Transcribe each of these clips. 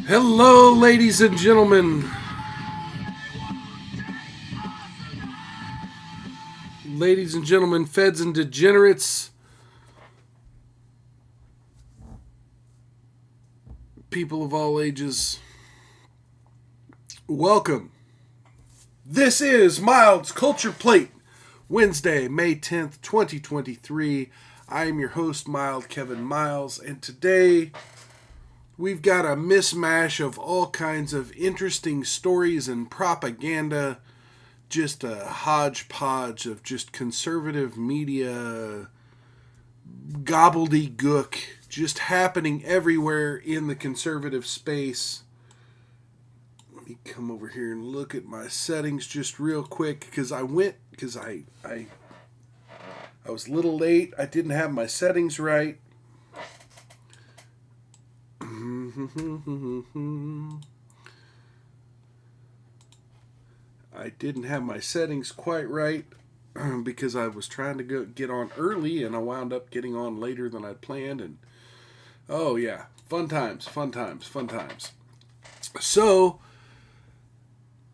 Hello, ladies and gentlemen. Ladies and gentlemen, feds and degenerates, people of all ages, welcome. This is Mild's Culture Plate, Wednesday, May 10th, 2023. I am your host, Mild Kevin Miles, and today we've got a mishmash of all kinds of interesting stories and propaganda, just a hodgepodge of just conservative media gobbledygook just happening everywhere in the conservative space. Let me come over here and look at my settings just real quick because I was a little late. I didn't have my settings right. I didn't have my settings quite right because I was trying to get on early and I wound up getting on later than I'd planned. And oh yeah, fun times. So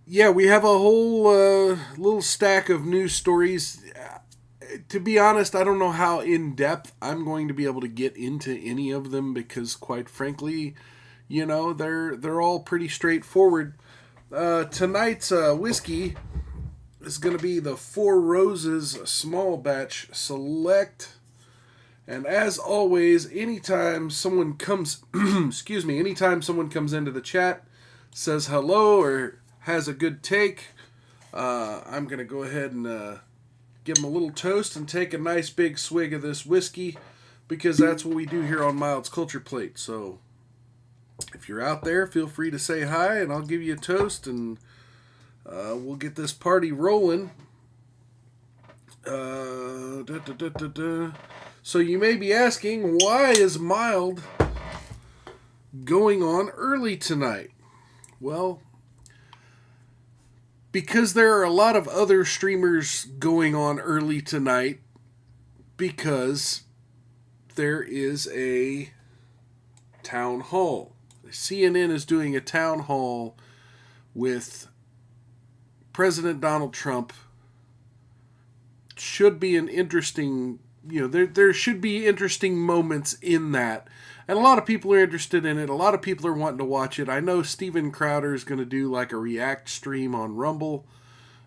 yeah, we have a whole little stack of news stories. To be honest, I don't know how in depth I'm going to be able to get into any of them because, quite frankly, they're all pretty straightforward. Tonight's whiskey is going to be the Four Roses Small Batch Select. And as always, anytime someone comes, anytime someone comes into the chat, says hello or has a good take, I'm going to go ahead and give them a little toast and take a nice big swig of this whiskey because that's what we do here on Mild's Culture Plate. So if you're out there, feel free to say hi and I'll give you a toast and we'll get this party rolling. So you may be asking, why is Mild going on early tonight? Well, because there are a lot of other streamers going on early tonight because there is a town hall. CNN is doing a town hall with President Donald Trump. Should be an interesting, there should be interesting moments in that. And a lot of people are interested in it. A lot of people are wanting to watch it. I know Steven Crowder is going to do like a react stream on Rumble.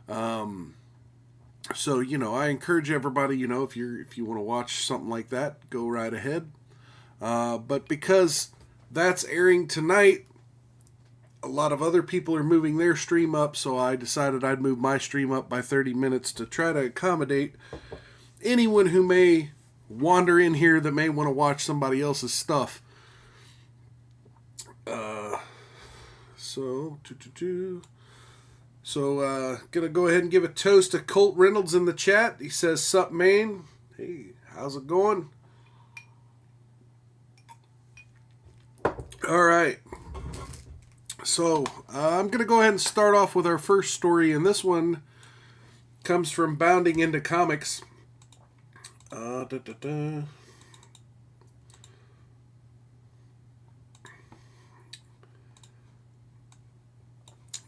So, I encourage everybody, if you want to watch something like that, go right ahead. But because that's airing tonight, a lot of other people are moving their stream up, so I decided I'd move my stream up by 30 minutes to try to accommodate anyone who may wander in here that may want to watch somebody else's stuff. Gonna go ahead and give a toast to Colt Reynolds in the chat. He says, "Sup, Maine? Hey, how's it going?" All right. So I'm gonna go ahead and start off with our first story, and this one comes from Bounding Into Comics.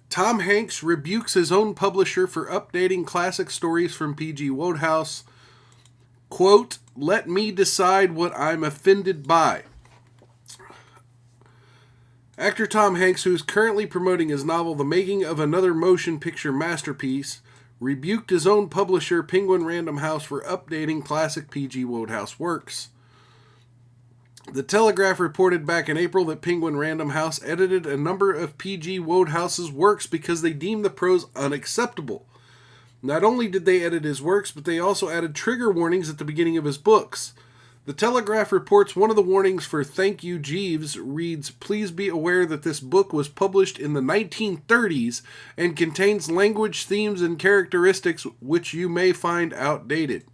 Tom Hanks rebukes his own publisher for updating classic stories from P.G. Wodehouse. Quote, "Let me decide what I'm offended by." Actor Tom Hanks, who is currently promoting his novel The Making of Another Motion Picture Masterpiece, rebuked his own publisher, Penguin Random House, for updating classic P.G. Wodehouse works. The Telegraph reported back in April that Penguin Random House edited a number of P.G. Wodehouse's works because they deemed the prose unacceptable. Not only did they edit his works, but they also added trigger warnings at the beginning of his books. The Telegraph reports one of the warnings for Thank You Jeeves reads, "Please be aware that this book was published in the 1930s and contains language, themes, and characteristics which you may find outdated.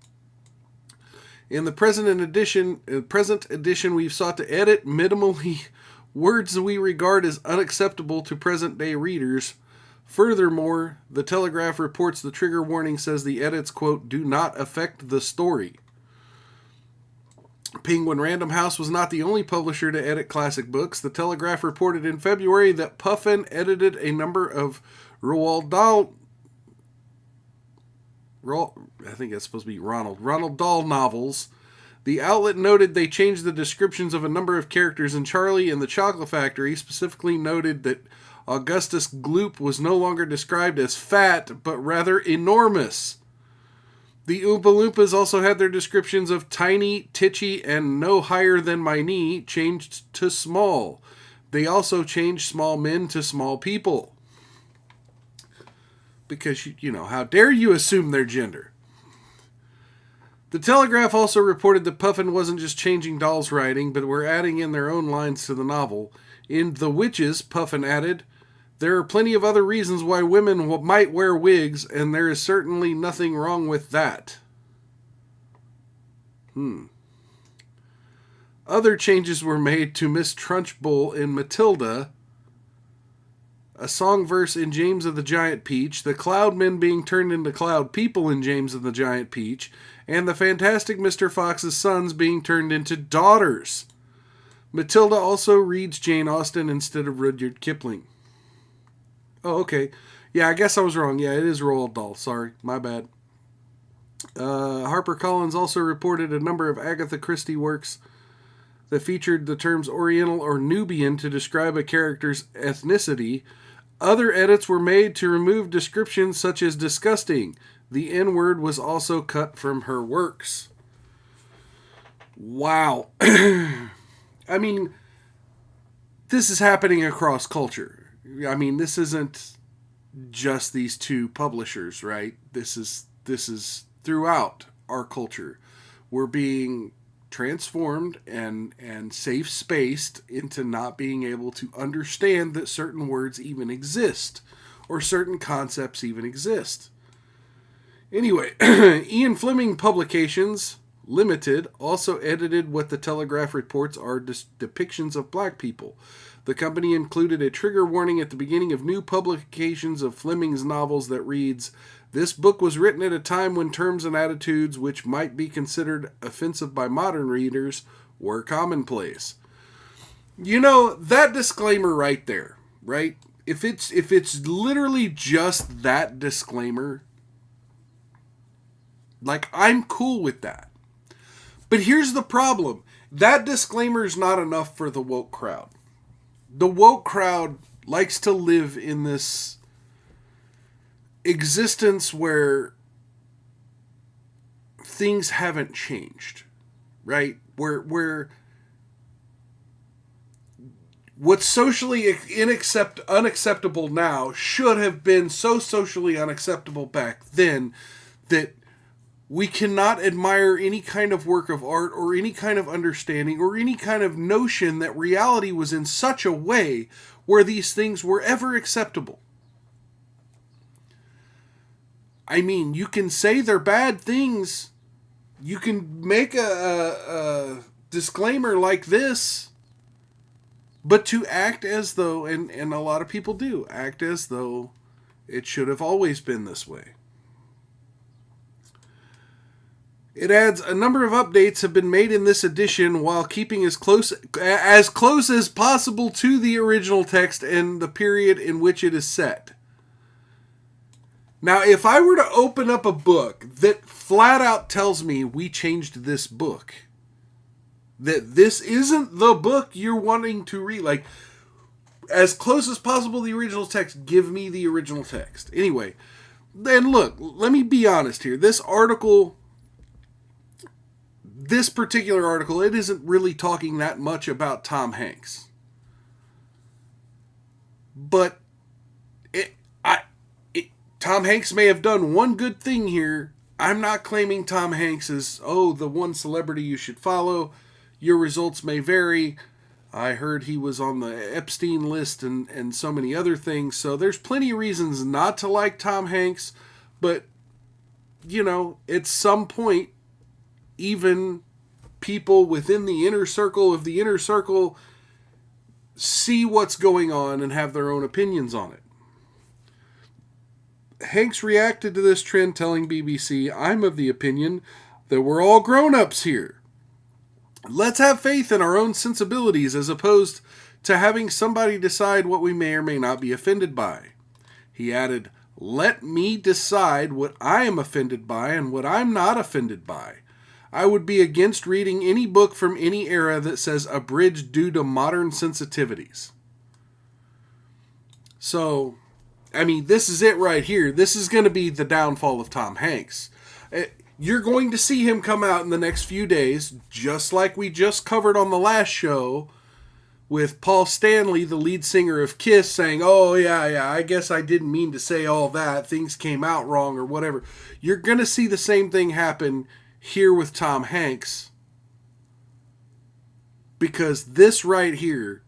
In the present edition, we've sought to edit minimally words we regard as unacceptable to present-day readers. Furthermore, the Telegraph reports the trigger warning says the edits, quote, do not affect the story." Penguin Random House was not the only publisher to edit classic books. The Telegraph reported in February that Puffin edited a number of Roald Dahl... I think that's supposed to be Ronald Dahl novels. The outlet noted they changed the descriptions of a number of characters in Charlie and the Chocolate Factory, specifically noted that Augustus Gloop was no longer described as fat, but rather enormous. The Oompa Loompas also had their descriptions of tiny, titchy, and no higher than my knee changed to small. They also changed small men to small people. Because, you know, how dare you assume their gender? The Telegraph also reported that Puffin wasn't just changing Dahl's writing, but were adding in their own lines to the novel. In The Witches, Puffin added, "There are plenty of other reasons why women might wear wigs, and there is certainly nothing wrong with that." Other changes were made to Miss Trunchbull in Matilda, a song verse in James of the Giant Peach, the Cloud Men being turned into Cloud People in James of the Giant Peach, and the Fantastic Mr. Fox's sons being turned into daughters. Matilda also reads Jane Austen instead of Rudyard Kipling. Oh, okay. Yeah, I guess I was wrong. Yeah, it is Roald Dahl. Sorry, my bad. HarperCollins also reported a number of Agatha Christie works that featured the terms Oriental or Nubian to describe a character's ethnicity. Other edits were made to remove descriptions such as disgusting. The N-word was also cut from her works. Wow. I mean, this is happening across culture. I mean, this isn't just these two publishers, right? This is throughout our culture. We're being transformed and safe-spaced into not being able to understand that certain words even exist or certain concepts even exist. Anyway, Ian Fleming Publications Limited also edited what the Telegraph reports are depictions of black people. The company included a trigger warning at the beginning of new publications of Fleming's novels that reads, "This book was written at a time when terms and attitudes which might be considered offensive by modern readers were commonplace." You know, that disclaimer right there, right? If it's literally just that disclaimer, like, I'm cool with that. But here's the problem. That disclaimer is not enough for the woke crowd. The woke crowd likes to live in this existence where things haven't changed, right? Where what's socially unacceptable now should have been so socially unacceptable back then that we cannot admire any kind of work of art or any kind of understanding or any kind of notion that reality was in such a way where these things were ever acceptable. I mean, you can say they're bad things. You can make a disclaimer like this, but to act as though, and a lot of people do, act as though it should have always been this way. It adds, a number of updates have been made in this edition while keeping as close as possible to the original text and the period in which it is set. Now, if I were to open up a book that flat out tells me we changed this book, that this isn't the book you're wanting to read, like, as close as possible to the original text, give me the original text. Anyway, then look, let me be honest here. This particular article, it isn't really talking that much about Tom Hanks. But Tom Hanks may have done one good thing here. I'm not claiming Tom Hanks is, the one celebrity you should follow. Your results may vary. I heard he was on the Epstein list and so many other things. So there's plenty of reasons not to like Tom Hanks. But, you know, at some point, even people within the inner circle of the inner circle see what's going on and have their own opinions on it. Hanks reacted to this trend, telling BBC, "I'm of the opinion that we're all grown-ups here. Let's have faith in our own sensibilities as opposed to having somebody decide what we may or may not be offended by. He added, let me decide what I am offended by and what I'm not offended by. I would be against reading any book from any era that says abridged due to modern sensitivities. So, I mean, this is it right here. This is going to be the downfall of Tom Hanks. You're going to see him come out in the next few days, just like we just covered on the last show, with Paul Stanley, the lead singer of Kiss, saying, oh, yeah, I guess I didn't mean to say all that. Things came out wrong or whatever. You're going to see the same thing happen here with Tom Hanks. Because this right here,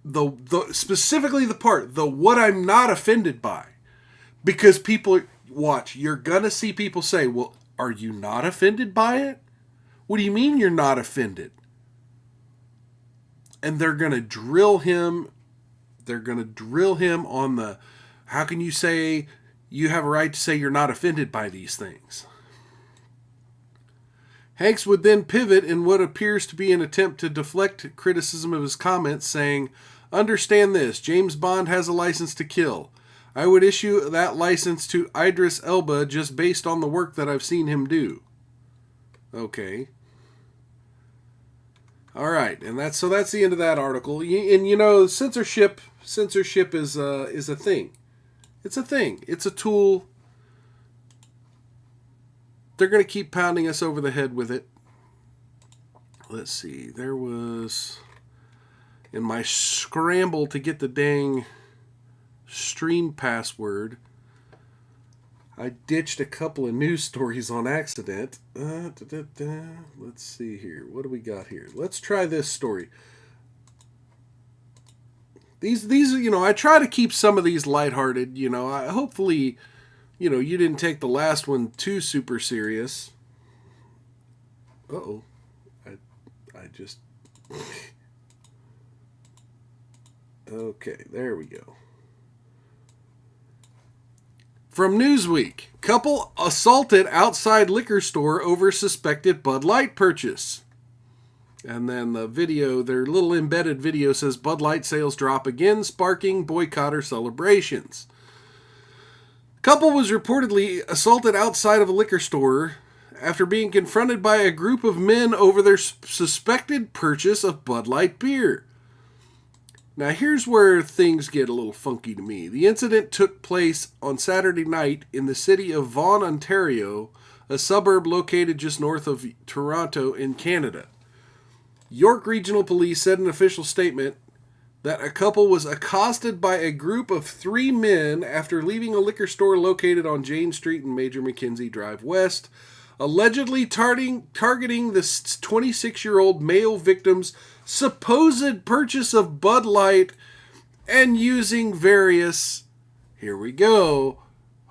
the specifically the part, the what I'm not offended by, because people, watch, you're going to see people say, well, are you not offended by it? What do you mean you're not offended? And they're going to drill him. They're going to drill him on the, how can you say you have a right to say you're not offended by these things? Hanks would then pivot in what appears to be an attempt to deflect criticism of his comments, saying, understand this, James Bond has a license to kill. I would issue that license to Idris Elba just based on the work that I've seen him do. Okay. All right, and that's the end of that article. And you know, censorship is a thing. It's a thing. It's a tool. They're going to keep pounding us over the head with it. Let's see. There was, in my scramble to get the dang stream password, I ditched a couple of news stories on accident. Let's see here. What do we got here? Let's try this story. These you know, I try to keep some of these lighthearted. You know, hopefully, you know, you didn't take the last one too super serious. Uh-oh. I just... Okay, there we go. From Newsweek, couple assaulted outside liquor store over suspected Bud Light purchase. And then the video, their little embedded video says Bud Light sales drop again, sparking boycotter celebrations. Couple was reportedly assaulted outside of a liquor store after being confronted by a group of men over their suspected purchase of Bud Light beer. Now, here's where things get a little funky to me. The incident took place on Saturday night in the city of Vaughan, Ontario, a suburb located just north of Toronto in Canada. York Regional Police said in an official statement that a couple was accosted by a group of 3 men after leaving a liquor store located on Jane Street and Major Mackenzie Drive West, allegedly targeting the 26-year-old male victim's supposed purchase of Bud Light and using various, here we go,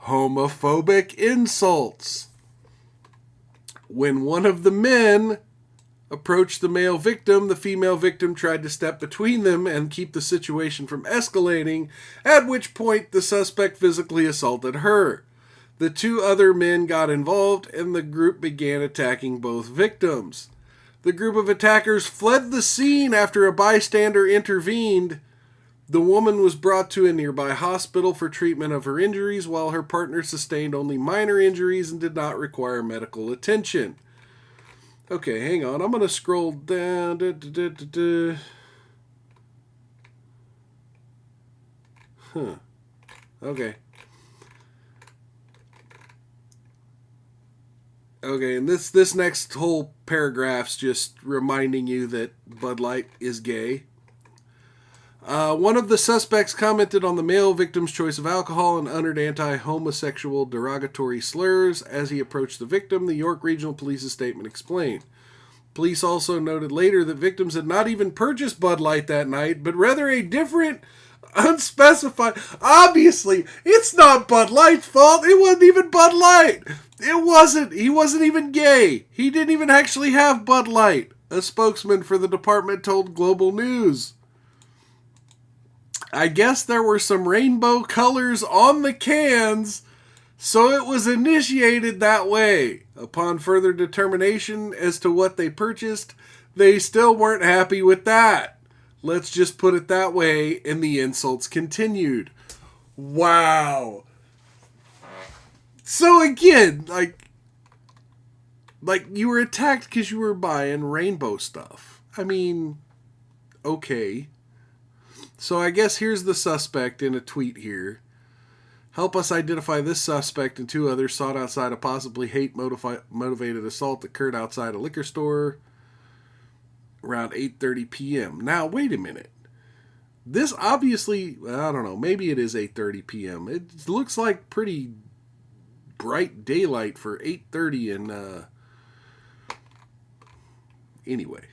homophobic insults. When one of the men approached the male victim, the female victim tried to step between them and keep the situation from escalating, at which point the suspect physically assaulted her. The 2 other men got involved and the group began attacking both victims. The group of attackers fled the scene after a bystander intervened. The woman was brought to a nearby hospital for treatment of her injuries, while her partner sustained only minor injuries and did not require medical attention. Okay, hang on. I'm going to scroll down. Okay. Okay, and this next whole paragraph's just reminding you that Bud Light is gay. One of the suspects commented on the male victim's choice of alcohol and uttered anti-homosexual derogatory slurs as he approached the victim, the York Regional Police's statement explained. Police also noted later that victims had not even purchased Bud Light that night, but rather a different, unspecified... Obviously, it's not Bud Light's fault. It wasn't even Bud Light. It wasn't. He wasn't even gay. He didn't even actually have Bud Light, a spokesman for the department told Global News. I guess there were some rainbow colors on the cans, So it was initiated that way. Upon further determination as to what they purchased, they still weren't happy with that. Let's just put it that way, and the insults continued. Wow. So again, like you were attacked because you were buying rainbow stuff. I mean, okay. So I guess here's the suspect in a tweet here. Help us identify this suspect and 2 others sought outside a possibly hate-motivated assault that occurred outside a liquor store around 8:30 p.m. Now, wait a minute. This obviously, I don't know, maybe it is 8:30 p.m. It looks like pretty bright daylight for 8:30 and, anyway.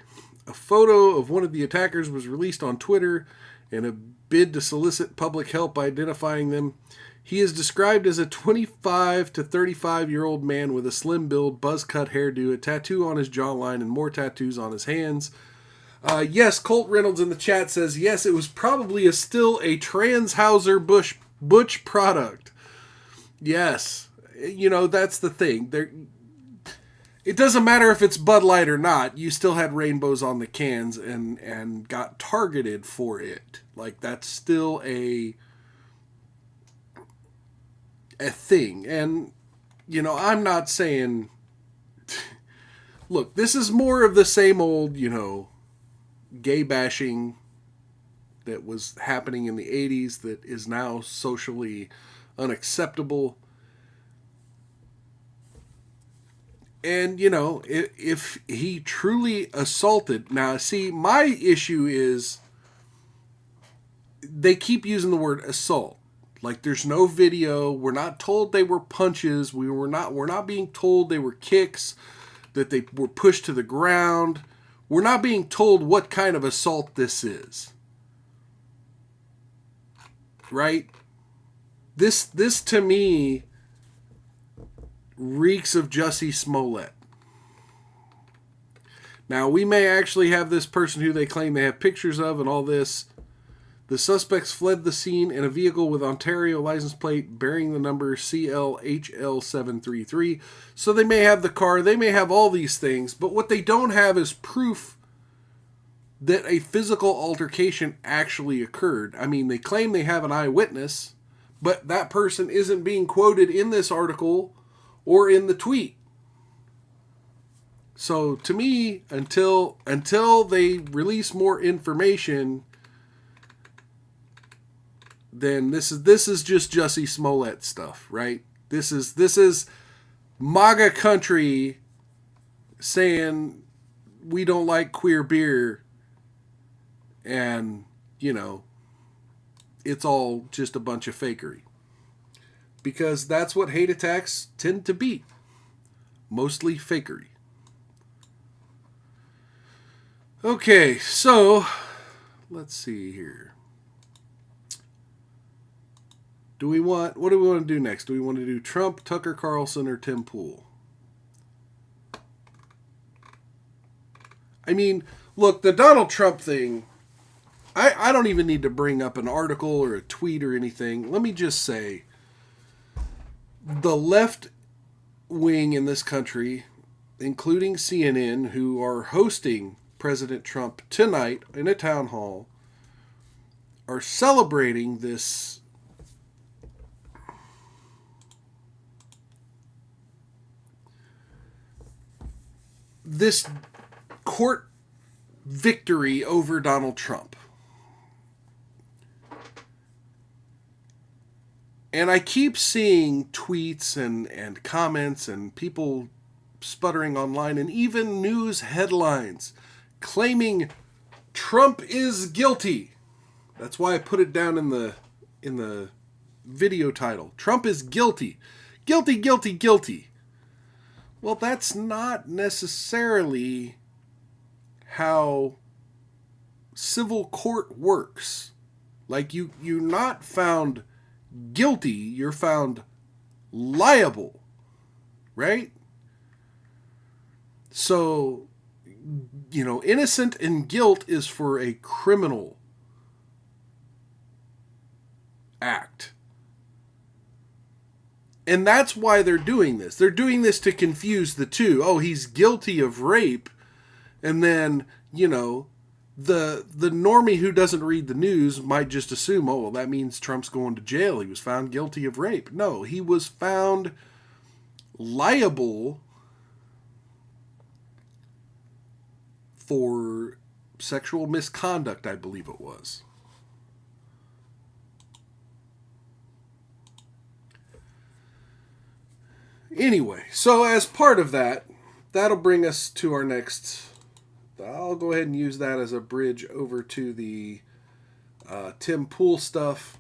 A photo of one of the attackers was released on Twitter in a bid to solicit public help by identifying them. He is described as a 25 to 35-year-old man with a slim build, buzz-cut hairdo, a tattoo on his jawline, and more tattoos on his hands. Yes, Colt Reynolds in the chat says, yes, it was probably still a Transhauser-Butch product. Yes. You know, that's the thing. It doesn't matter if it's Bud Light or not. You still had rainbows on the cans and got targeted for it. Like, that's still a thing. And, you know, I'm not saying... Look, this is more of the same old, you know, gay bashing that was happening in the 80s that is now socially unacceptable. And, you know, if he truly assaulted... Now, see, my issue is they keep using the word assault. Like, there's no video. We're not told they were punches. We're not being told they were kicks, that they were pushed to the ground. We're not being told what kind of assault this is. Right? This to me reeks of Jussie Smollett. Now, we may actually have this person who they claim they have pictures of and all this. The suspects fled the scene in a vehicle with Ontario license plate bearing the number CLHL733. So they may have the car, they may have all these things, but what they don't have is proof that a physical altercation actually occurred. I mean, they claim they have an eyewitness, but that person isn't being quoted in this article or in the tweet. So to me, until they release more information, then this is just Jussie Smollett stuff, right? This is MAGA country saying we don't like queer beer, and, you know, it's all just a bunch of fakery. Because that's what hate attacks tend to be. Mostly fakery. Okay, so let's see here. What do we want to do next? Do we want to do Trump, Tucker Carlson, or Tim Pool? I mean, look, the Donald Trump thing, I don't even need to bring up an article or a tweet or anything. Let me just say, the left wing in this country, including CNN, who are hosting President Trump tonight in a town hall, are celebrating this court victory over Donald Trump. And I keep seeing tweets and comments and people sputtering online and even news headlines claiming Trump is guilty. That's why I put it down in the video title. Trump is guilty. Guilty, guilty, guilty. Well, that's not necessarily how civil court works. Like, you're not found guilty, you're found liable, right? So, you know, innocent and guilt is for a criminal act. And that's why they're doing this. They're doing this to confuse the two. Oh, he's guilty of rape. And then, you know, the normie who doesn't read the news might just assume, oh, well, that means Trump's going to jail. He was found guilty of rape. No, he was found liable for sexual misconduct, I believe it was. Anyway, so as part of that, that'll bring us to our next... I'll go ahead and use that as a bridge over to the Tim Pool stuff,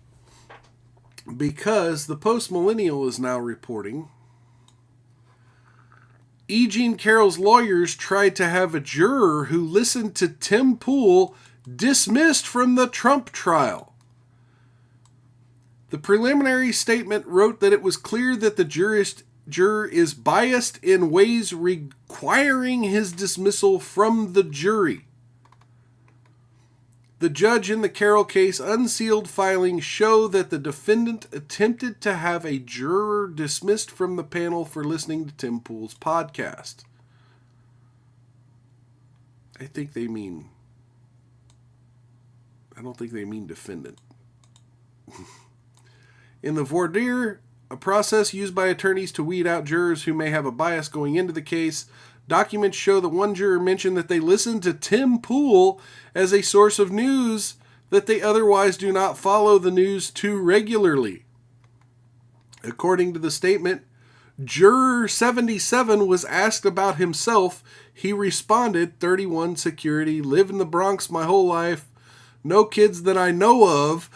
because the Post-Millennial is now reporting E. Jean Carroll's lawyers tried to have a juror who listened to Tim Pool dismissed from the Trump trial. The preliminary statement wrote that it was clear that the juror is biased in ways requiring his dismissal from the jury. The judge in the Carroll case unsealed filings show that the defendant attempted to have a juror dismissed from the panel for listening to Tim Pool's podcast. I don't think they mean defendant. In the voir dire, a process used by attorneys to weed out jurors who may have a bias going into the case, documents show that one juror mentioned that they listened to Tim Pool as a source of news that they otherwise do not follow the news too regularly. According to the statement, Juror 77 was asked about himself. He responded, 31, security, live in the Bronx my whole life, no kids that I know of.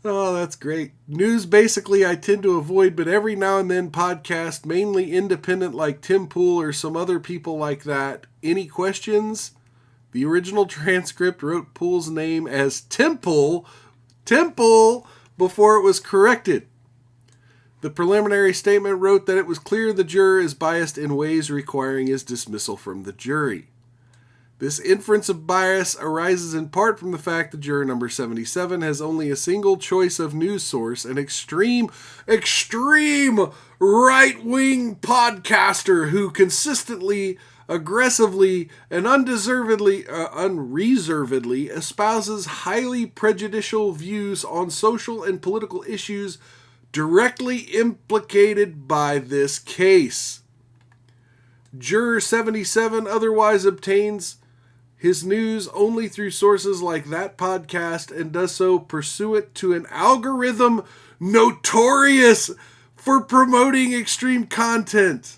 Oh, that's great. News basically I tend to avoid, but every now and then podcast, mainly independent like Tim Pool or some other people like that. Any questions? The original transcript wrote Pool's name as Temple, before it was corrected. The preliminary statement wrote that it was clear the juror is biased in ways requiring his dismissal from the jury. This inference of bias arises in part from the fact that juror number 77 has only a single choice of news source, an extreme right-wing podcaster who consistently, aggressively, and unreservedly espouses highly prejudicial views on social and political issues directly implicated by this case. Juror 77 otherwise obtains his news only through sources like that podcast and does so pursuant to an algorithm notorious for promoting extreme content.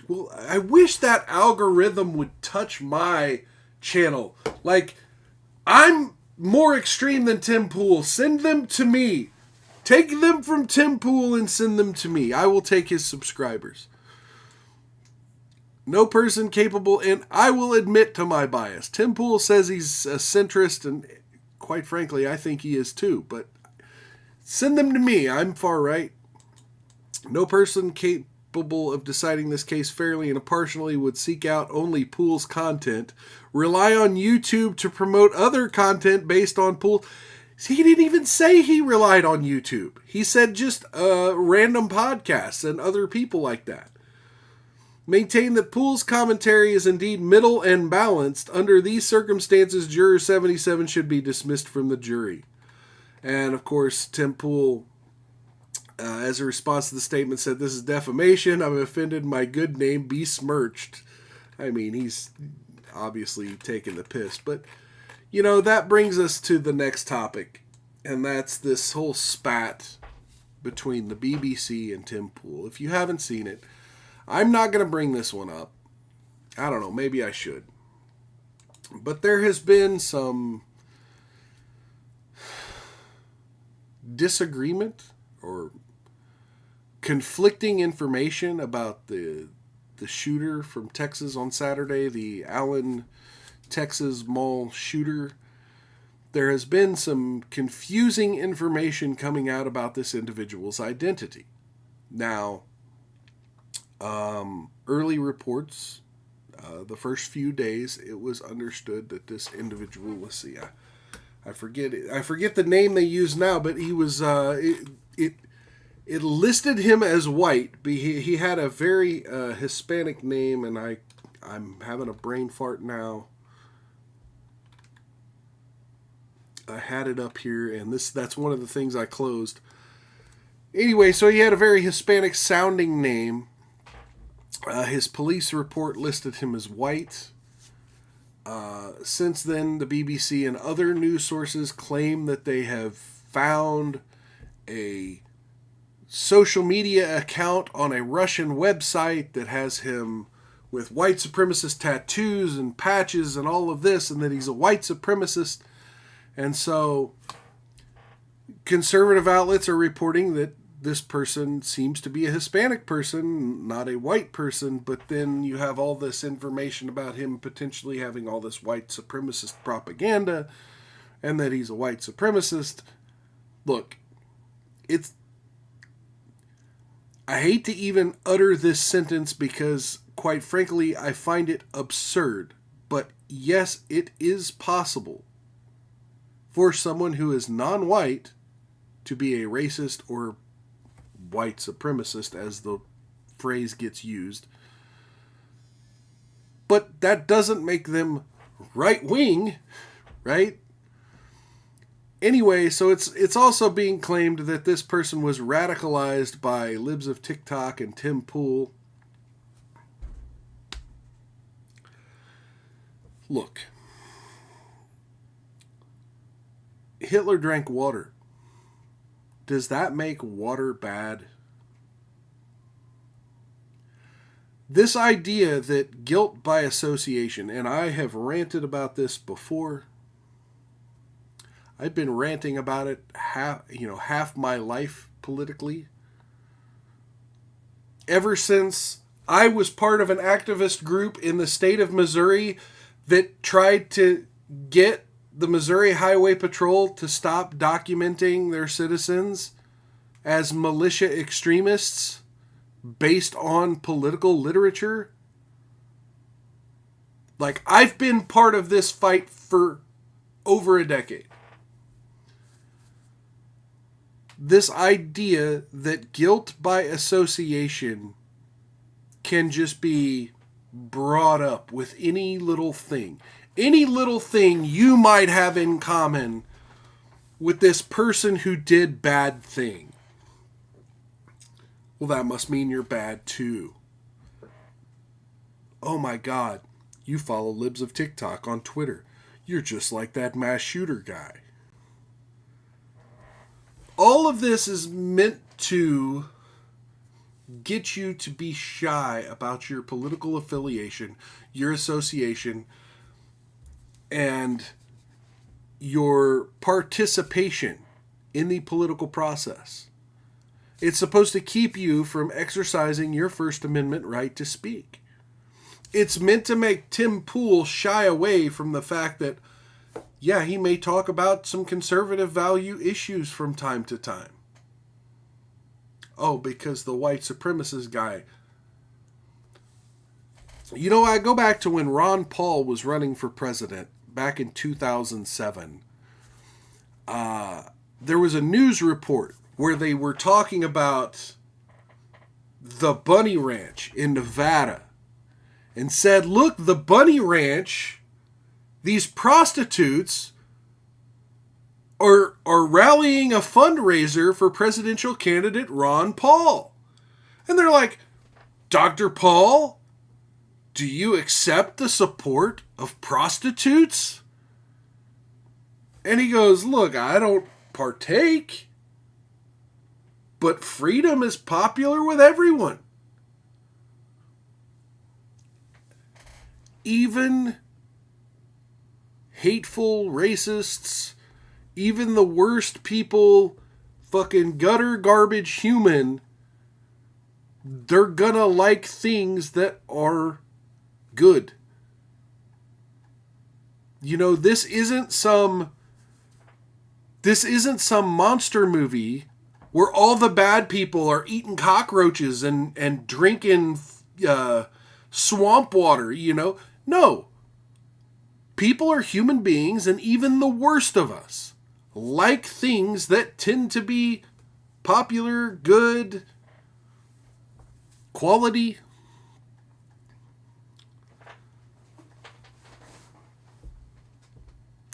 Well, I wish that algorithm would touch my channel. Like, I'm more extreme than Tim Pool. Send them to me. Take them from Tim Pool and send them to me. I will take his subscribers. No person capable, and I will admit to my bias. Tim Pool says he's a centrist, and quite frankly, I think he is too. But send them to me. I'm far right. No person capable of deciding this case fairly and impartially would seek out only Pool's content, rely on YouTube to promote other content based on Pool. He didn't even say he relied on YouTube. He said just random podcasts and other people like that. Maintain that Pool's commentary is indeed middle and balanced. Under these circumstances, Juror 77 should be dismissed from the jury. And, of course, Tim Pool, as a response to the statement, said, this is defamation. I'm offended. My good name be smirched. I mean, he's obviously taking the piss. But, you know, that brings us to the next topic. And that's this whole spat between the BBC and Tim Pool. If you haven't seen it, I'm not going to bring this one up. I don't know, maybe I should. But there has been some disagreement or conflicting information about the shooter from Texas on Saturday, the Allen, Texas mall shooter. There has been some confusing information coming out about this individual's identity. Now, early reports, the first few days, it was understood that this individual, let's see, I forget the name they use now, but he was, It listed him as white. He had a very Hispanic name, and I'm having a brain fart now. I had it up here, and that's one of the things I closed. Anyway, so he had a very Hispanic sounding name. His police report listed him as white. Since then, the BBC and other news sources claim that they have found a social media account on a Russian website that has him with white supremacist tattoos and patches and all of this, and that he's a white supremacist. And so conservative outlets are reporting that this person seems to be a Hispanic person, not a white person, but then you have all this information about him potentially having all this white supremacist propaganda and that he's a white supremacist. Look, I hate to even utter this sentence because, quite frankly, I find it absurd. But yes, it is possible for someone who is non-white to be a racist or white supremacist, as the phrase gets used. But that doesn't make them right-wing, right? Anyway, so it's also being claimed that this person was radicalized by Libs of TikTok and Tim Pool. Look, Hitler drank water. Does that make water bad? This idea that guilt by association, and I have ranted about this before. I've been ranting about it half my life politically. Ever since I was part of an activist group in the state of Missouri that tried to get the Missouri Highway Patrol to stop documenting their citizens as militia extremists based on political literature. Like, I've been part of this fight for over a decade. This idea that guilt by association can just be brought up with any little thing. Any little thing you might have in common with this person who did bad thing. Well, that must mean you're bad too. Oh my God, you follow Libs of TikTok on Twitter. You're just like that mass shooter guy. All of this is meant to get you to be shy about your political affiliation, your association, and your participation in the political process. It's supposed to keep you from exercising your First Amendment right to speak. It's meant to make Tim Pool shy away from the fact that, yeah, he may talk about some conservative value issues from time to time. Oh, because the white supremacist guy. You know, I go back to when Ron Paul was running for president back in 2007. There was a news report where they were talking about the Bunny Ranch in Nevada and said, look, the Bunny Ranch, these prostitutes are rallying a fundraiser for presidential candidate Ron Paul. And they're like, Dr. Paul, do you accept the support of prostitutes? And he goes, look, I don't partake, but freedom is popular with everyone. Even hateful racists, even the worst people, fucking gutter garbage human, they're gonna like things that are good. You know, this isn't some monster movie where all the bad people are eating cockroaches and drinking swamp water, you know. No. People are human beings, and even the worst of us like things that tend to be popular, good, quality.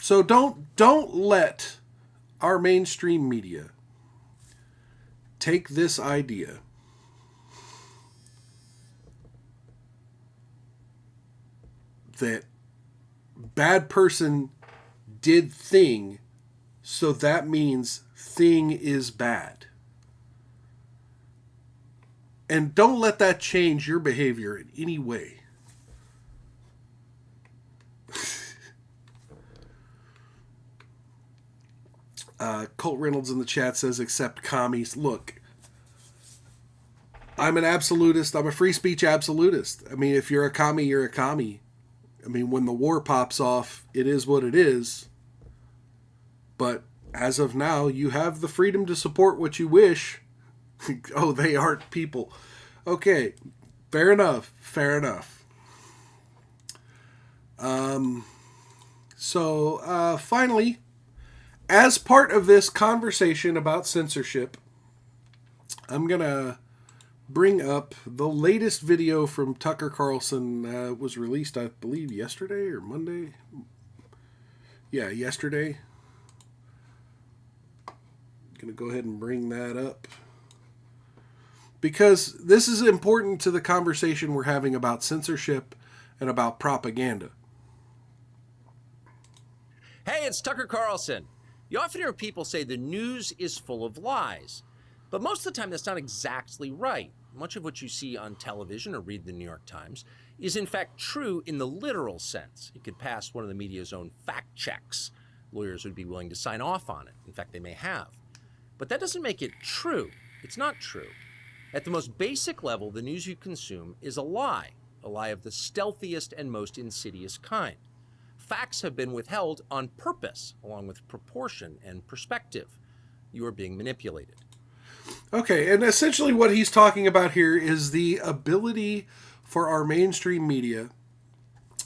So don't let our mainstream media take this idea that bad person did thing, so that means thing is bad. And don't let that change your behavior in any way. Colt Reynolds in the chat says, accept commies. Look, I'm an absolutist. I'm a free speech absolutist. I mean, if you're a commie, you're a commie. I mean, when the war pops off, it is what it is. But as of now, you have the freedom to support what you wish. Oh, they aren't people. Okay, fair enough. Fair enough. So, finally, as part of this conversation about censorship, I'm going to bring up the latest video from Tucker Carlson. Was released, I believe, yesterday or Monday. Yeah, yesterday. Going to go ahead and bring that up, because this is important to the conversation we're having about censorship and about propaganda. Hey, it's Tucker Carlson. You often hear people say the news is full of lies, but most of the time that's not exactly right. Much of what you see on television or read the New York Times is in fact true in the literal sense. It could pass one of the media's own fact checks. Lawyers would be willing to sign off on it. In fact, they may have. But that doesn't make it true. It's not true. At the most basic level, the news you consume is a lie of the stealthiest and most insidious kind. Facts have been withheld on purpose, along with proportion and perspective. You are being manipulated. Okay, and essentially what he's talking about here is the ability for our mainstream media,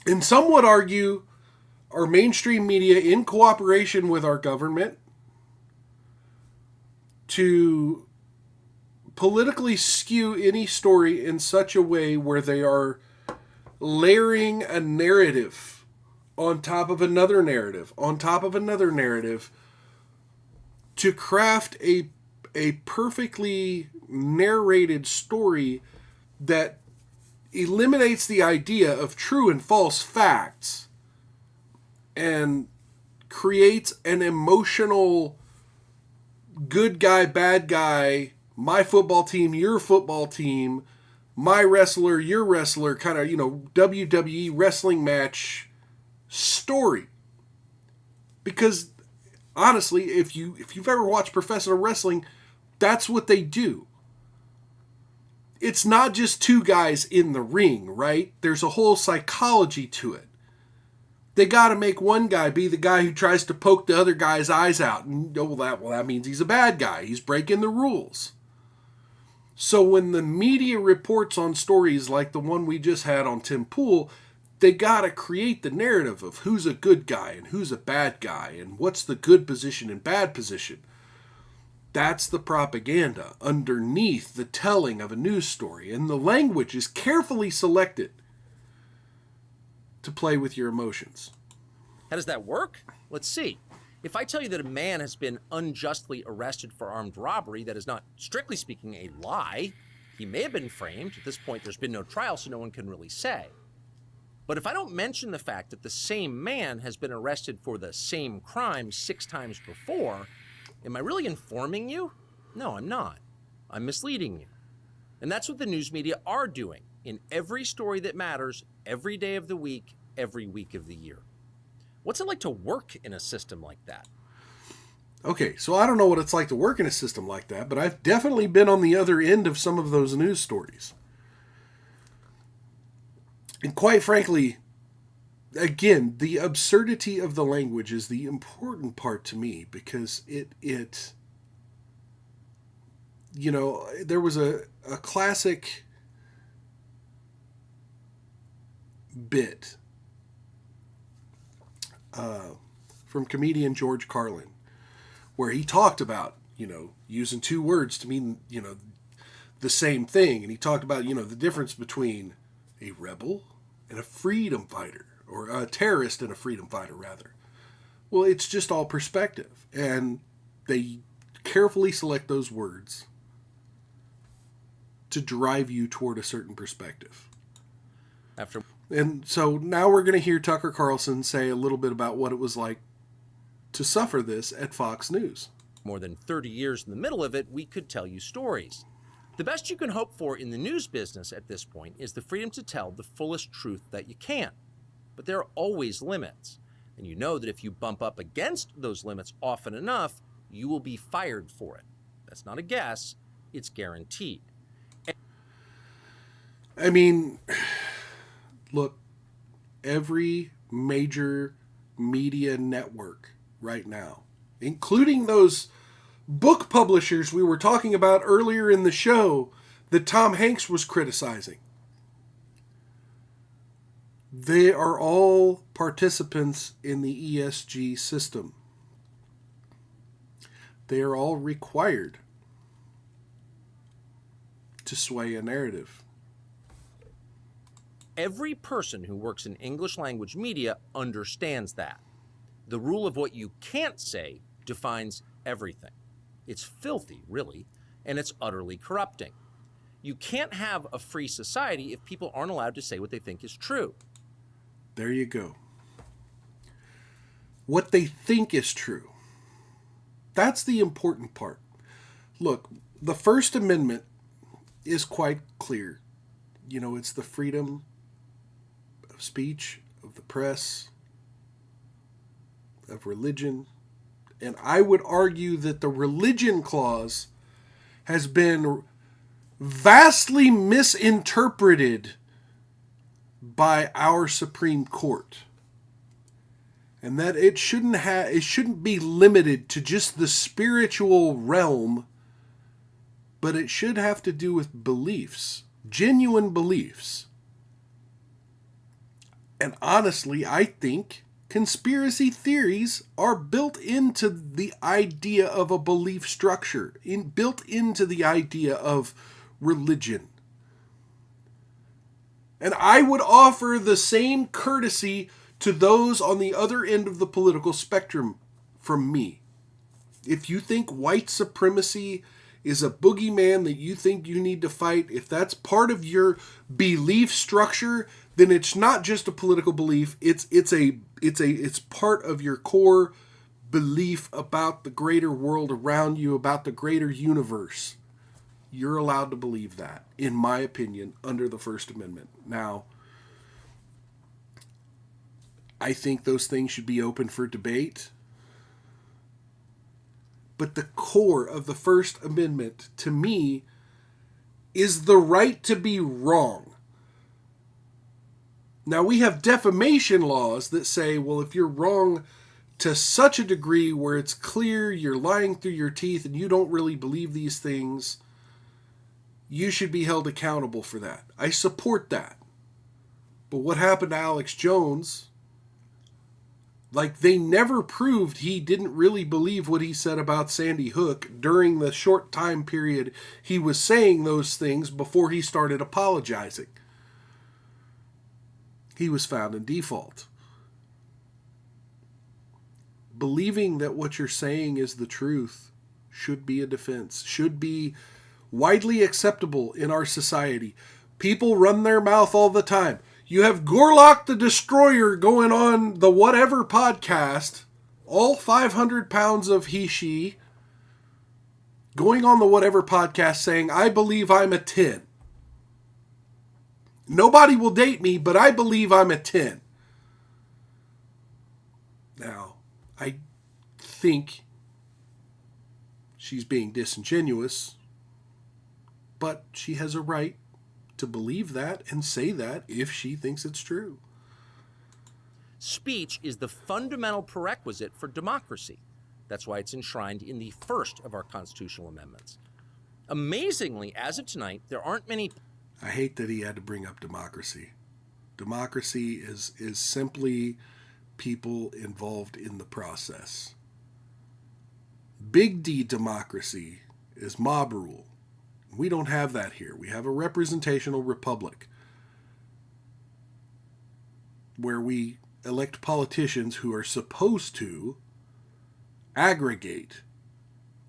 and some would argue our mainstream media in cooperation with our government, to politically skew any story in such a way where they are layering a narrative on top of another narrative, on top of another narrative, to craft a perfectly narrated story that eliminates the idea of true and false facts and creates an emotional good guy, bad guy, my football team, your football team, my wrestler, your wrestler, kind of, WWE wrestling match story. Because honestly, if you've ever watched professional wrestling, that's what they do. It's not just two guys in the ring, right? There's a whole psychology to it. They got to make one guy be the guy who tries to poke the other guy's eyes out, and that means he's a bad guy. He's breaking the rules. So when the media reports on stories like the one we just had on Tim Pool, they got to create the narrative of who's a good guy and who's a bad guy and what's the good position and bad position. That's the propaganda underneath the telling of a news story. And the language is carefully selected to play with your emotions. How does that work? Let's see. If I tell you that a man has been unjustly arrested for armed robbery, that is not, strictly speaking, a lie. He may have been framed. At this point, there's been no trial, so no one can really say. But if I don't mention the fact that the same man has been arrested for the same crime 6 times before, am I really informing you? No, I'm not. I'm misleading you. And that's what the news media are doing in every story that matters, every day of the week, every week of the year. What's it like to work in a system like that? Okay, so I don't know what it's like to work in a system like that, but I've definitely been on the other end of some of those news stories. And quite frankly, again, the absurdity of the language is the important part to me, because it there was a classic bit from comedian George Carlin where he talked about, using two words to mean, the same thing. And he talked about, the difference between a rebel and a freedom fighter, or a terrorist and a freedom fighter, rather. Well, it's just all perspective. And they carefully select those words to drive you toward a certain perspective. And so now we're going to hear Tucker Carlson say a little bit about what it was like to suffer this at Fox News. More than 30 years in the middle of it, we could tell you stories. The best you can hope for in the news business at this point is the freedom to tell the fullest truth that you can. But there are always limits. And you know that if you bump up against those limits often enough, you will be fired for it. That's not a guess, it's guaranteed. I mean, look, every major media network right now, including those book publishers we were talking about earlier in the show that Tom Hanks was criticizing, they are all participants in the ESG system. They are all required to sway a narrative. Every person who works in English language media understands that. The rule of what you can't say defines everything. It's filthy, really, and it's utterly corrupting. You can't have a free society if people aren't allowed to say what they think is true. There you go. What they think is true. That's the important part. Look, the First Amendment is quite clear. It's the freedom of speech, of the press, of religion. And I would argue that the religion clause has been vastly misinterpreted by our Supreme Court. And that it shouldn't be limited to just the spiritual realm, but it should have to do with beliefs, genuine beliefs. And honestly, I think conspiracy theories are built into the idea of a belief structure, built into the idea of religion. And I would offer the same courtesy to those on the other end of the political spectrum from me. If you think white supremacy is a boogeyman that you think you need to fight, if that's part of your belief structure, then it's not just a political belief. It's part of your core belief about the greater world around you, about the greater universe. You're allowed to believe that, in my opinion, under the First Amendment. Now, I think those things should be open for debate. But the core of the First Amendment, to me, is the right to be wrong. Now, we have defamation laws that say, well, if you're wrong to such a degree where it's clear you're lying through your teeth and you don't really believe these things, you should be held accountable for that. I support that. But what happened to Alex Jones, they never proved he didn't really believe what he said about Sandy Hook during the short time period he was saying those things before he started apologizing. He was found in default. Believing that what you're saying is the truth should be a defense, should be widely acceptable in our society. People run their mouth all the time. You have Gorlock the Destroyer going on the Whatever podcast, all 500 pounds of he/she, going on the Whatever podcast saying, I believe I'm a 10. Nobody will date me, but I believe I'm a 10. Now, I think she's being disingenuous, but she has a right to believe that and say that if she thinks it's true. Speech is the fundamental prerequisite for democracy. That's why it's enshrined in the first of our constitutional amendments. Amazingly, as of tonight, there aren't many... I hate that he had to bring up democracy. Democracy is simply people involved in the process. Big D democracy is mob rule. We don't have that here. We have a representational republic where we elect politicians who are supposed to aggregate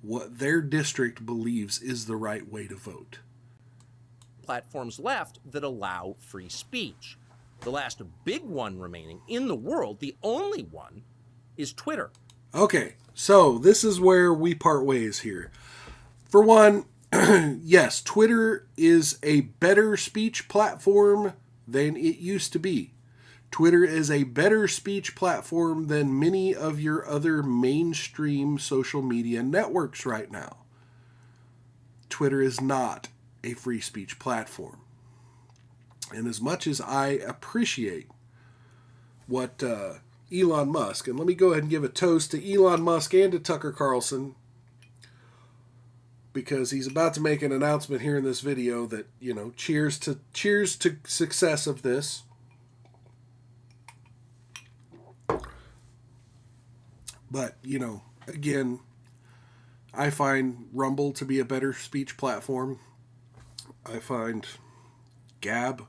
what their district believes is the right way to vote. Platforms left that allow free speech. The last big one remaining in the world, the only one, is Twitter. Okay, so this is where we part ways here. For one, yes, Twitter is a better speech platform than it used to be. Twitter is a better speech platform than many of your other mainstream social media networks right now. Twitter is not a free speech platform. And as much as I appreciate what Elon Musk, and let me go ahead and give a toast to Elon Musk and to Tucker Carlson, because he's about to make an announcement here in this video that, cheers to success of this. But, again, I find Rumble to be a better speech platform. I find Gab,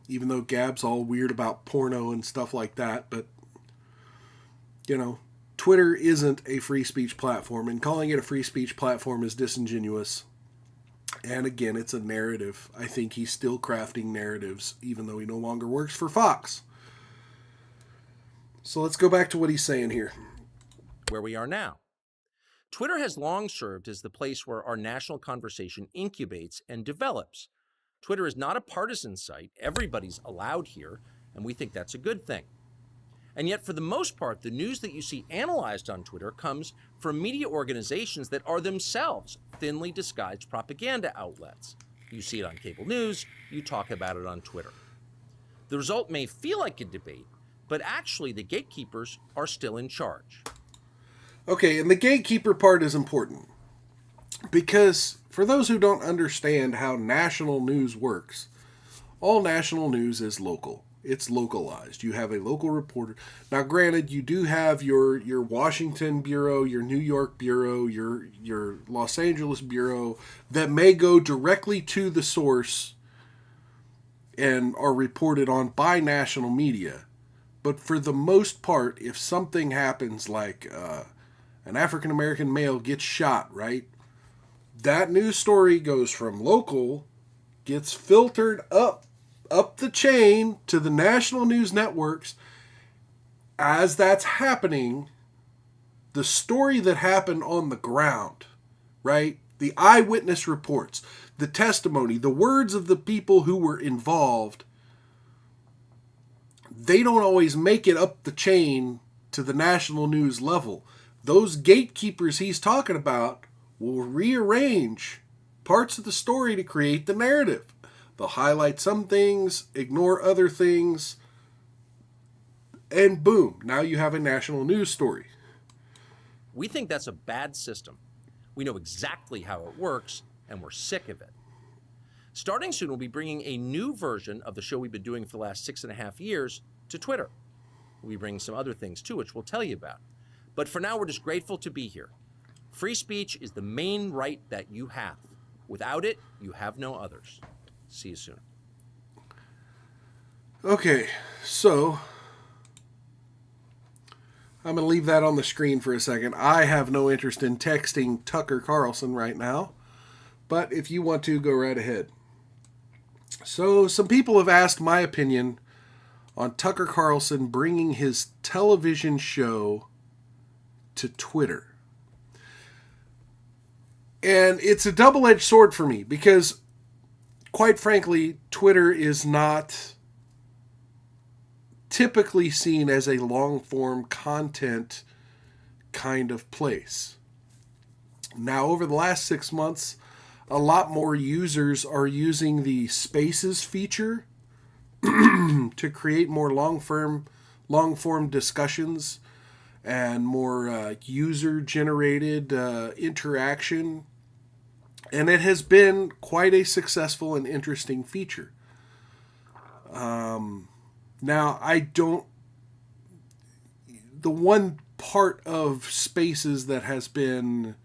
even though Gab's all weird about porno and stuff like that, but, Twitter isn't a free speech platform, and calling it a free speech platform is disingenuous. And again, it's a narrative. I think he's still crafting narratives, even though he no longer works for Fox. So let's go back to what he's saying here. Where we are now. Twitter has long served as the place where our national conversation incubates and develops. Twitter is not a partisan site. Everybody's allowed here, and we think that's a good thing. And yet, for the most part, the news that you see analyzed on Twitter comes from media organizations that are themselves thinly disguised propaganda outlets. You see it on cable news, you talk about it on Twitter. The result may feel like a debate, but actually the gatekeepers are still in charge. Okay, and the gatekeeper part is important. Because for those who don't understand how national news works, all national news is local. It's localized. You have a local reporter. Now, granted, you do have your Washington bureau, your New York bureau, your Los Angeles bureau that may go directly to the source and are reported on by national media. But for the most part, if something happens like an African-American male gets shot, right? That news story goes from local, gets filtered up the chain to the national news networks. As that's happening, the story that happened on the ground, right? The eyewitness reports, the testimony, the words of the people who were involved, they don't always make it up the chain to the national news level. Those gatekeepers he's talking about will rearrange parts of the story to create the narrative. They'll highlight some things, ignore other things, and boom, now you have a national news story. We think that's a bad system. We know exactly how it works, and we're sick of it. Starting soon, we'll be bringing a new version of the show we've been doing for the last 6.5 years to Twitter. We'll be bringing some other things too, which we'll tell you about. But for now, we're just grateful to be here. Free speech is the main right that you have. Without it, you have no others. See you soon. Okay, so I'm going to leave that on the screen for a second. I have no interest in texting Tucker Carlson right now, but if you want to, go right ahead. So some people have asked my opinion on Tucker Carlson bringing his television show to Twitter. And it's a double-edged sword for me because, quite frankly, Twitter is not typically seen as a long-form content kind of place. Now, over the last 6 months, a lot more users are using the Spaces feature to create more long-form discussions and more user-generated interaction. And it has been quite a successful and interesting feature. Now, the one part of Spaces that has been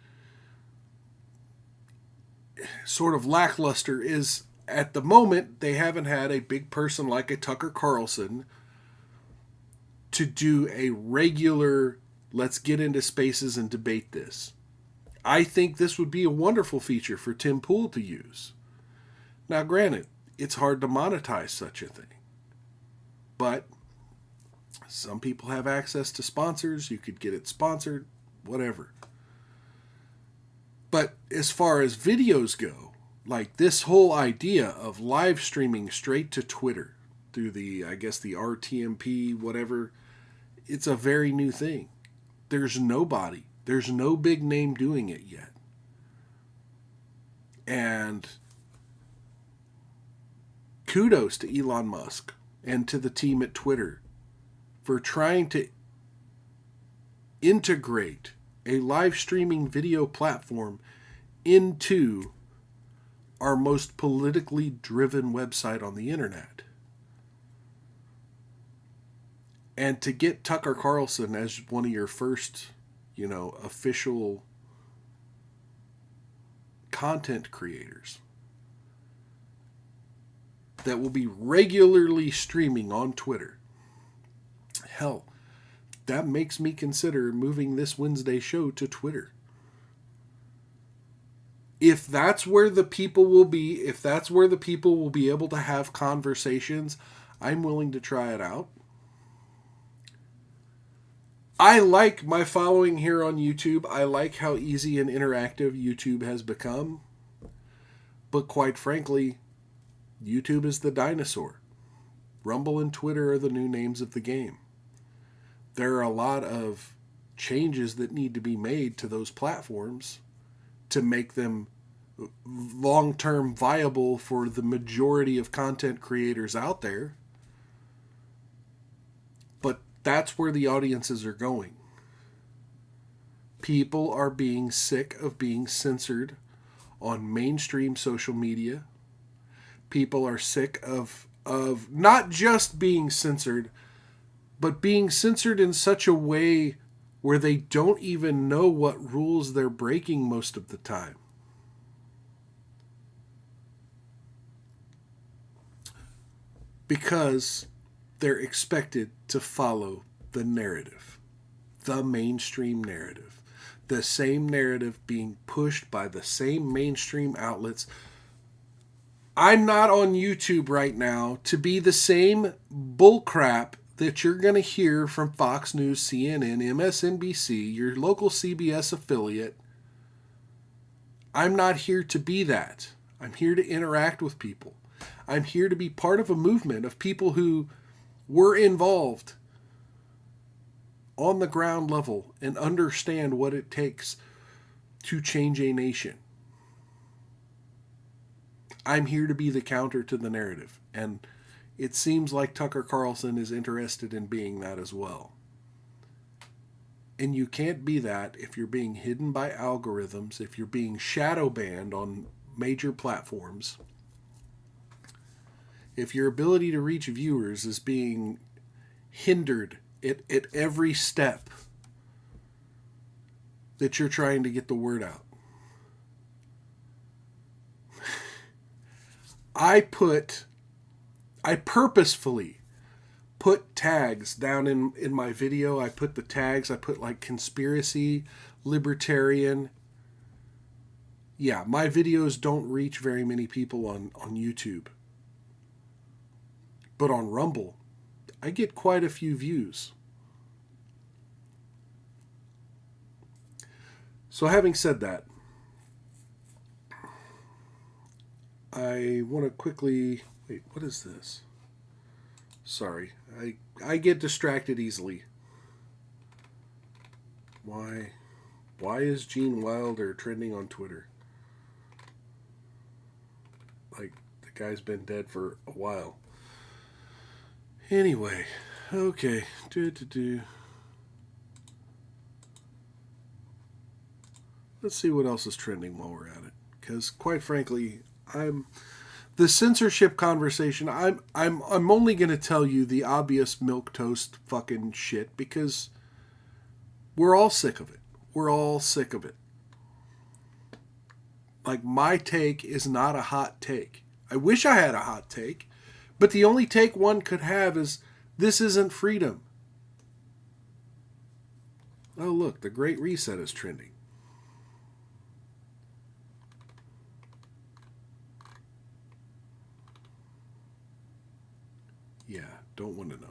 sort of lackluster is, at the moment, they haven't had a big person like a Tucker Carlson to do a regular, let's get into Spaces and debate this. I think this would be a wonderful feature for Tim Pool to use. Now, granted, it's hard to monetize such a thing. But some people have access to sponsors. You could get it sponsored, whatever. But as far as videos go, like this whole idea of live streaming straight to Twitter through the, I guess, the RTMP, whatever, it's a very new thing. There's no big name doing it yet. And kudos to Elon Musk and to the team at Twitter for trying to integrate a live streaming video platform into our most politically driven website on the internet. And to get Tucker Carlson as one of your first, official content creators that will be regularly streaming on Twitter. Hell, that makes me consider moving this Wednesday show to Twitter. If that's where the people will be, if that's where the people will be able to have conversations, I'm willing to try it out. I like my following here on YouTube. I like how easy and interactive YouTube has become. But quite frankly, YouTube is the dinosaur. Rumble and Twitter are the new names of the game. There are a lot of changes that need to be made to those platforms to make them long-term viable for the majority of content creators out there. But that's where the audiences are going. People are being sick of being censored on mainstream social media. People are sick of not just being censored, but being censored in such a way where they don't even know what rules they're breaking most of the time. Because they're expected to follow the narrative, the mainstream narrative, the same narrative being pushed by the same mainstream outlets. I'm not on YouTube right now to be the same bullcrap that you're going to hear from Fox News, CNN, MSNBC, your local CBS affiliate. I'm not here to be that. I'm here to interact with people. I'm here to be part of a movement of people who were involved on the ground level and understand what it takes to change a nation. I'm here to be the counter to the narrative, and it seems like Tucker Carlson is interested in being that as well. And you can't be that if you're being hidden by algorithms, if you're being shadow banned on major platforms, if your ability to reach viewers is being hindered at every step that you're trying to get the word out. I purposefully put tags down in my video. I put the tags, I put like conspiracy, libertarian. Yeah, my videos don't reach very many people on YouTube. But on Rumble, I get quite a few views. So having said that, I want to quickly... Wait, what is this? Sorry, I get distracted easily. Why is Gene Wilder trending on Twitter? Like, the guy's been dead for a while. Anyway, okay. Let's see what else is trending while we're at it. Because, quite frankly, the censorship conversation, I'm only going to tell you the obvious milquetoast fucking shit, because We're all sick of it. We're all sick of it. Like, my take is not a hot take. I wish I had a hot take, but the only take one could have is, this isn't freedom. Oh, look, the Great Reset is trending. Yeah, don't want to know.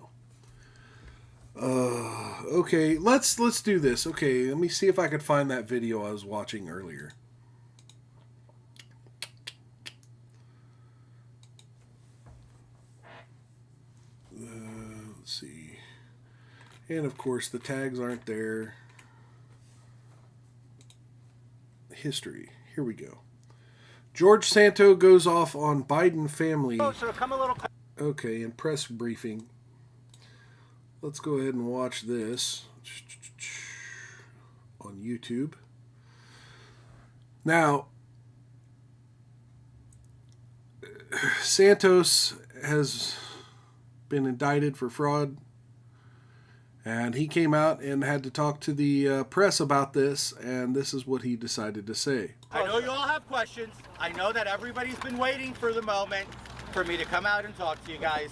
Okay, let's do this. Okay, let me see if I could find that video I was watching earlier. Let's see. And of course, the tags aren't there. History. Here we go. George Santo goes off on Biden family. Oh, so come a little. Okay, in press briefing. Let's go ahead and watch this on YouTube. Now, Santos has been indicted for fraud, and he came out and had to talk to the press about this, and this is what he decided to say. I know you all have questions. I know that everybody's been waiting for the moment for me to come out and talk to you guys.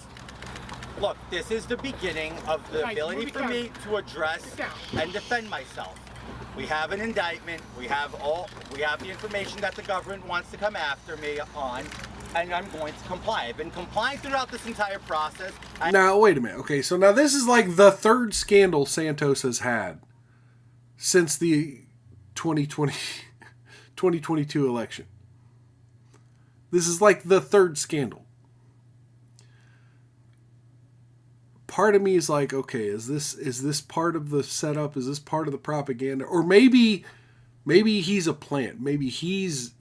Look, this is the beginning of the ability for me to address and defend myself. We have an indictment. We have the information that the government wants to come after me on, and I'm going to comply. I've been complying throughout this entire process. Now, wait a minute. Okay, so now this is like the third scandal Santos has had since the 2022 election. This is like the third scandal. Part of me is like, okay, is this part of the setup? Is this part of the propaganda? Or maybe he's a plant. Maybe he's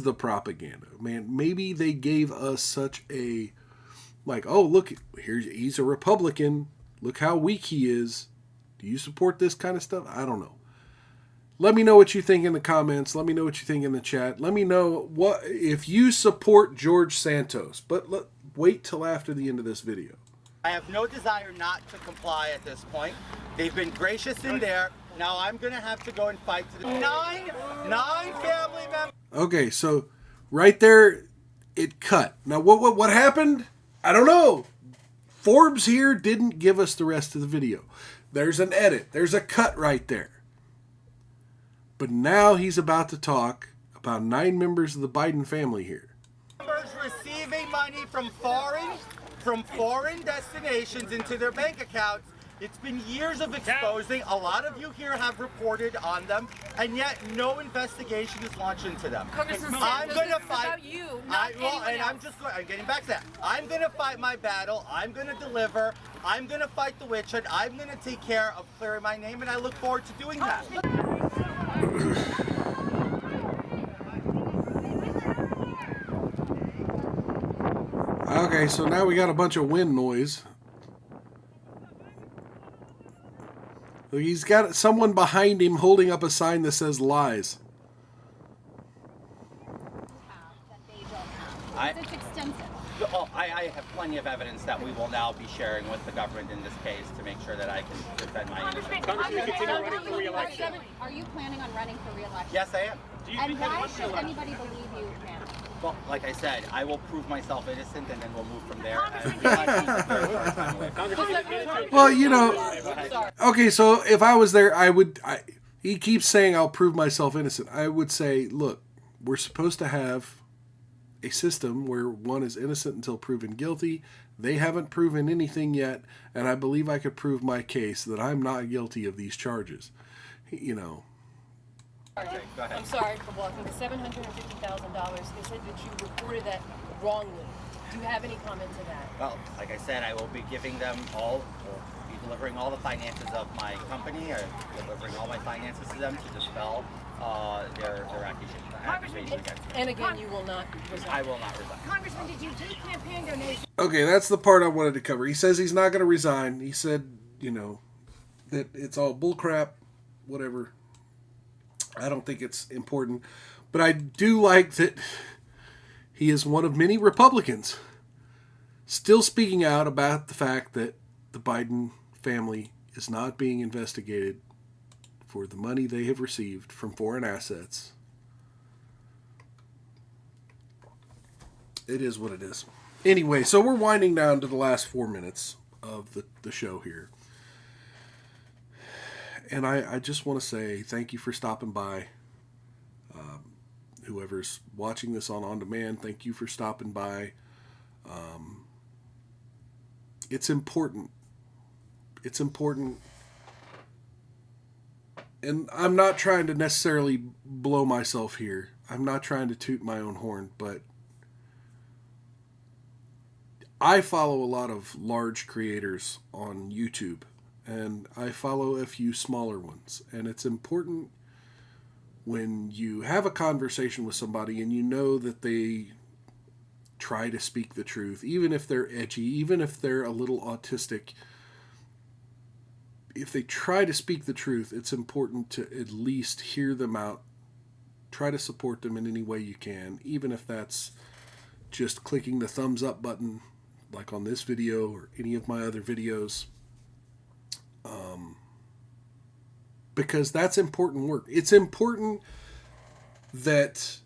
the propaganda. Man, maybe they gave us such a, like, oh, look, he's a Republican. Look how weak he is. Do you support this kind of stuff? I don't know. Let me know what you think in the comments. Let me know what you think in the chat. Let me know what if you support George Santos. But wait till after the end of this video. I have no desire not to comply at this point. They've been gracious in there. Now I'm going to have to go and fight to the nine family members. Okay, so right there, it cut. Now what happened? I don't know. Forbes here didn't give us the rest of the video. There's an edit. There's a cut right there. But now he's about to talk about 9 members of the Biden family here. Members receiving money from foreign destinations into their bank accounts. It's been years of exposing. A lot of you here have reported on them, and yet no investigation is launched into them. I'm going to fight. About you, not anyone else. I'm getting back to that. I'm going to fight my battle. I'm going to deliver. I'm going to fight the witch hunt. I'm going to take care of clearing my name, and I look forward to doing that. Okay, so now we got a bunch of wind noise. He's got someone behind him holding up a sign that says lies. It's extensive. I have plenty of evidence that we will now be sharing with the government in this case to make sure that I can defend my innocence. Are you planning on running for re-election? Yes, I am. And why should anybody believe you, man? Well, like I said, I will prove myself innocent, and then we'll move from there. Well, you know, okay, so if I was there, he keeps saying I'll prove myself innocent. I would say, look, we're supposed to have a system where one is innocent until proven guilty. They haven't proven anything yet, and I believe I could prove my case that I'm not guilty of these charges. You know. Okay, go ahead. I'm sorry for blocking the $750,000. They said that you reported that wrongly. Do you have any comment to that? Well, like I said, I will be giving them delivering all the finances of my company, or delivering all my finances to them to dispel their accusations against me. And again, you will not resign. I will not resign. Congressman, did you do campaign donations? Okay, that's the part I wanted to cover. He says he's not going to resign. He said, you know, that it's all bullcrap, whatever. I don't think it's important. But I do like that he is one of many Republicans still speaking out about the fact that the Biden family is not being investigated for the money they have received from foreign assets. It is what it is. Anyway, so we're winding down to the last 4 minutes of the show here. And I just want to say thank you for stopping by. Whoever's watching this on demand, thank you for stopping by. It's important. It's important. And I'm not trying to necessarily blow myself here. I'm not trying to toot my own horn, but I follow a lot of large creators on YouTube, and I follow a few smaller ones. And it's important when you have a conversation with somebody and you know that they try to speak the truth, even if they're edgy, even if they're a little autistic. If they try to speak the truth, it's important to at least hear them out. Try to support them in any way you can, even if that's just clicking the thumbs up button, like on this video or any of my other videos. Because that's important work. It's important that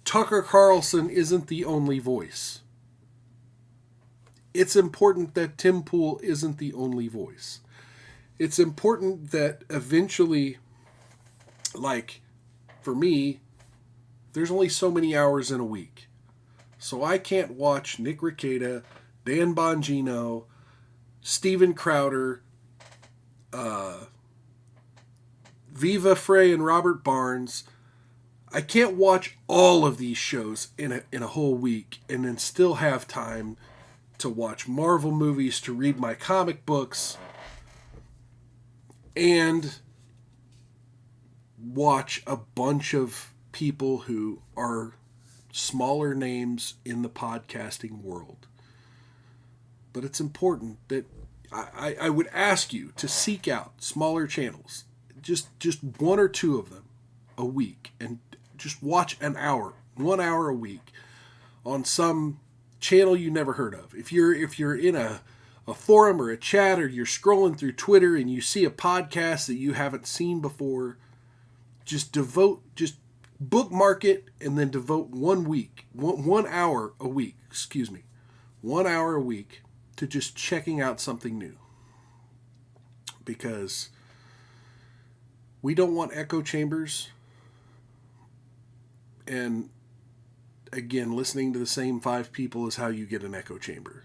Tucker Carlson isn't the only voice. It's important that Tim Pool isn't the only voice. It's important that eventually, like, for me, there's only so many hours in a week. So I can't watch Nick Rekieta, Dan Bongino, Steven Crowder, Viva Frey and Robert Barnes. I can't watch all of these shows in a whole week and then still have time to watch Marvel movies, to read my comic books, and watch a bunch of people who are smaller names in the podcasting world. But it's important that I would ask you to seek out smaller channels, just one or two of them a week, and just watch 1 hour a week on some channel you never heard of. If you're in a forum or a chat, or you're scrolling through Twitter and you see a podcast that you haven't seen before, just bookmark it and then devote 1 hour a week, 1 hour a week to just checking out something new. Because we don't want echo chambers. And again, listening to the same 5 people is how you get an echo chamber.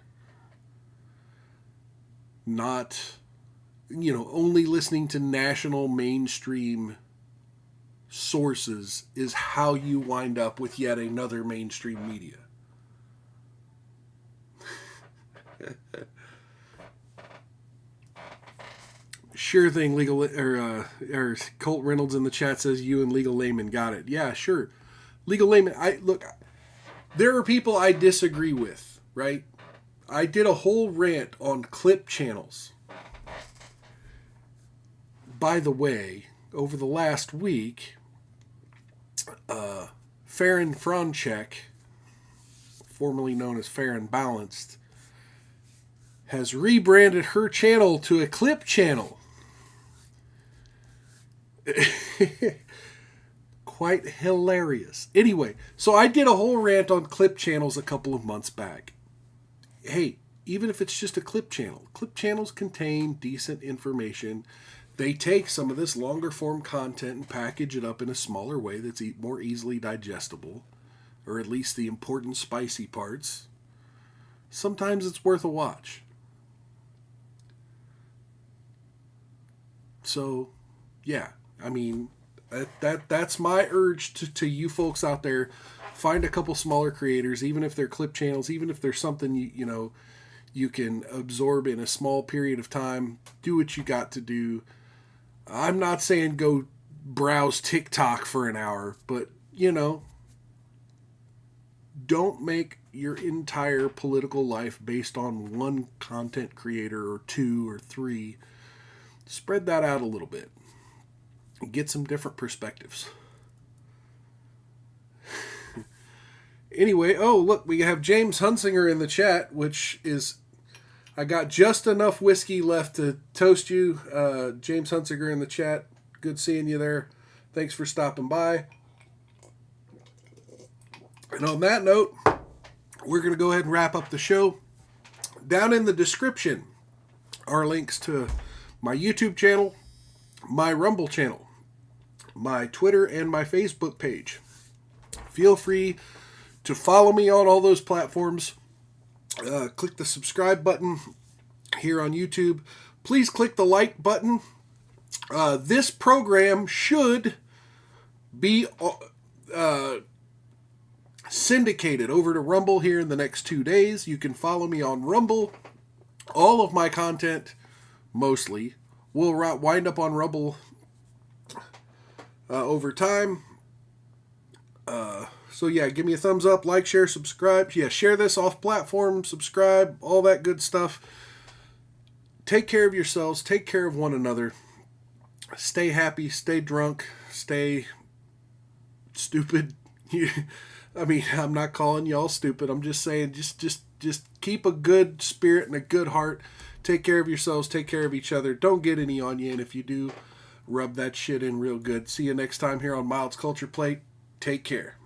Not, only listening to national mainstream sources is how you wind up with yet another mainstream media. Sure thing, or Colt Reynolds in the chat says you and Legal Layman got it. Yeah, sure. Legal Layman, there are people I disagree with, right? I did a whole rant on clip channels. By the way, over the last week, Farron Franchek, formerly known as Farron Balanced, has rebranded her channel to a clip channel. Quite hilarious. Anyway, so I did a whole rant on clip channels a couple of months back. Hey, even if it's just a clip channels contain decent information. They take some of this longer form content and package it up in a smaller way that's more easily digestible, or at least the important spicy parts. Sometimes it's worth a watch. So, yeah, that's my urge to you folks out there. Find a couple smaller creators, even if they're clip channels, even if there's something you can absorb in a small period of time. Do what you got to do. I'm not saying go browse TikTok for an hour, but don't make your entire political life based on one content creator or 2 or 3. Spread that out a little bit. Get some different perspectives. Anyway, look, we have James Hunsinger in the chat, which is, I got just enough whiskey left to toast you. James Hunsinger in the chat. Good seeing you there. Thanks for stopping by. And on that note, we're going to go ahead and wrap up the show. Down in the description are links to my YouTube channel, my Rumble channel, my Twitter, and my Facebook page. Feel free to follow me on all those platforms. Click the subscribe button here on YouTube. Please click the like button. This program should be syndicated over to Rumble here in the next 2 days. You can follow me on Rumble. All of my content, mostly, will wind up on Rumble over time. So yeah, give me a thumbs up, like, share, subscribe. Yeah, share this off platform, subscribe, all that good stuff. Take care of yourselves. Take care of one another. Stay happy, stay drunk, stay stupid. I mean, I'm not calling y'all stupid. I'm just saying, just keep a good spirit and a good heart. Take care of yourselves. Take care of each other. Don't get any on you. And if you do, rub that shit in real good. See you next time here on Miles Culture Plate. Take care.